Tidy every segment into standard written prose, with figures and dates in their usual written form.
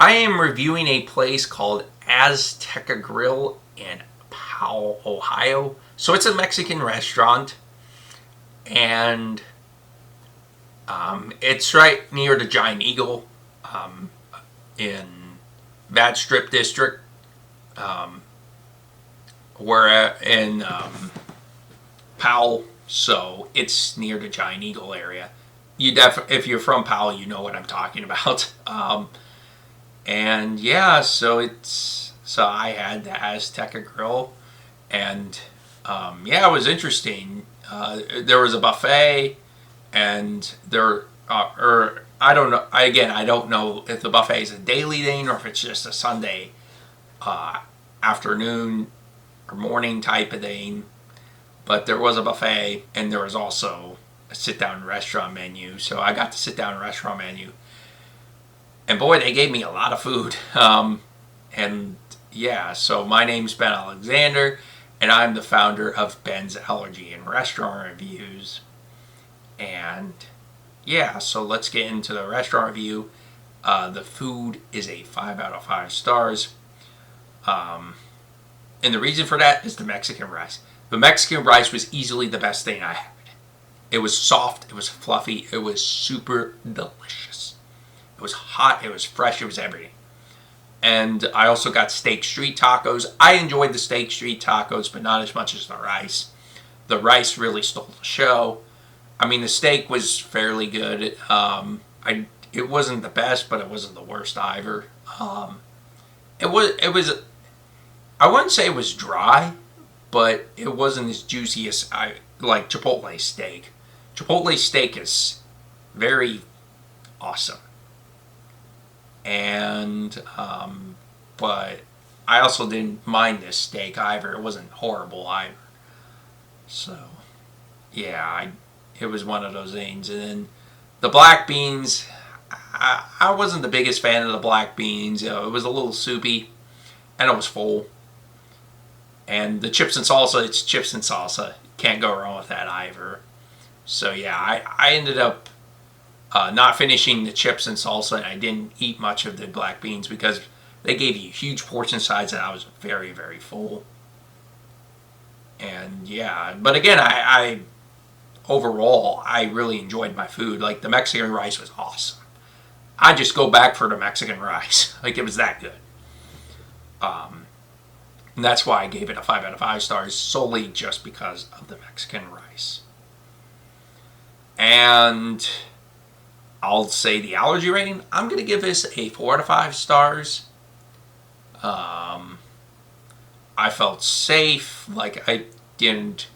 I am reviewing a place called Azteca Grill in Powell, Ohio. So it's a Mexican restaurant, and it's right near the Giant Eagle in that strip district. We're in Powell, so it's near the Giant Eagle area. If you're from Powell, you know what I'm talking about. And yeah, so I had the Azteca Grill, and yeah, it was interesting. There was a buffet, and I don't know. I don't know if the buffet is a daily thing or if it's just a Sunday afternoon or morning type of thing. But there was a buffet, and there was also a sit-down restaurant menu. So I got the sit-down restaurant menu, and boy, they gave me a lot of food. And yeah, so my name's Ben Alexander, and I'm the founder of Ben's Allergy and Restaurant Reviews. And yeah, so let's get into the restaurant review. The food is a 5 out of 5 stars. And the reason for that is the Mexican rice. The Mexican rice was easily the best thing I had. It was soft, it was fluffy, it was super delicious. It was hot, it was fresh, it was everything. And I also got steak street tacos. I enjoyed the steak street tacos, but not as much as the rice. The rice really stole the show. I mean, the steak was fairly good. It wasn't the best, but it wasn't the worst either. It was. I wouldn't say it was dry, but it wasn't as juicy as like Chipotle steak. Chipotle steak is very awesome, and but I also didn't mind this steak either. It wasn't horrible either. So yeah, it was one of those things. And then the black beans, I wasn't the biggest fan of the black beans. You know, it was a little soupy, and it was full. And the chips and salsa, it's chips and salsa. Can't go wrong with that either. So yeah, I ended up not finishing the chips and salsa, and I didn't eat much of the black beans because they gave you huge portion size, and I was very, very full. And yeah, but again, I overall, I really enjoyed my food. Like, the Mexican rice was awesome. I just go back for the Mexican rice. Like, it was that good. And that's why I gave it a 5 out of 5 stars, solely just because of the Mexican rice. And I'll say the allergy rating, I'm going to give this a 4 out of 5 stars. I felt safe. Like, I didn't...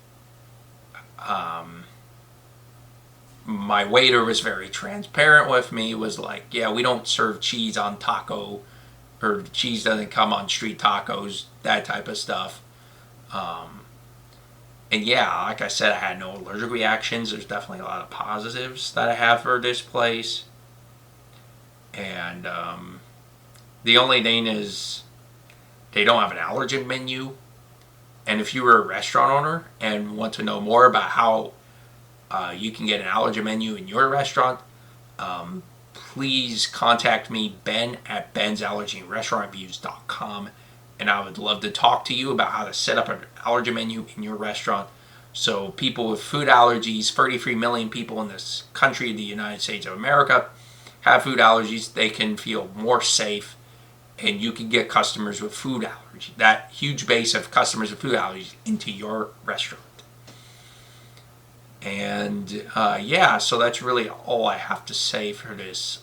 my waiter was very transparent with me. Was like, yeah, we don't serve cheese on taco, or cheese doesn't come on street tacos, that type of stuff. And yeah, like I said, I had no allergic reactions. There's definitely a lot of positives that I have for this place. And the only thing is, they don't have an allergen menu. And if you were a restaurant owner and want to know more about how you can get an allergen menu in your restaurant, please contact me, Ben, at bensallergyrestaurantreviews.com, and I would love to talk to you about how to set up an allergen menu in your restaurant, so people with food allergies, 33 million people in this country, the United States of America, have food allergies. They can feel more safe, and you can get customers with food allergies, that huge base of customers with food allergies, into your restaurant. And yeah, so that's really all I have to say for this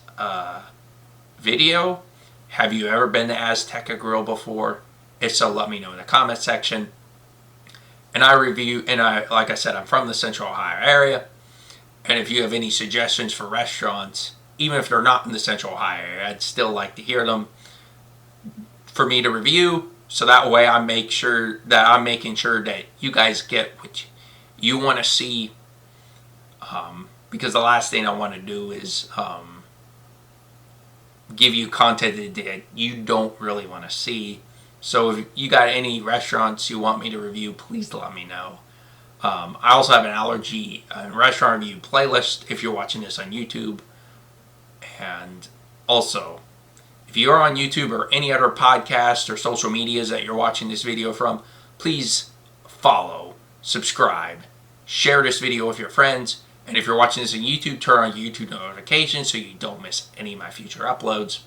video. Have you ever been to Azteca Grill before? If so, let me know in the comment section. And like I said, I'm from the Central Ohio area. And if you have any suggestions for restaurants, even if they're not in the Central Ohio area, I'd still like to hear them for me to review. So that way I'm making sure that you guys get what you want to see. Because the last thing I want to do is give you content that you don't really want to see. So if you got any restaurants you want me to review, please let me know. I also have an allergy and restaurant review playlist if you're watching this on YouTube. And also, If you are on YouTube or any other podcast or social medias that you're watching this video from, please follow, subscribe, share this video with your friends, and if you're watching this on YouTube, turn on YouTube notifications so you don't miss any of my future uploads.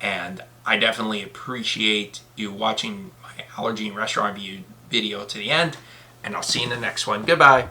And I definitely appreciate you watching my allergy and restaurant review video to the end, and I'll see you in the next one. Goodbye.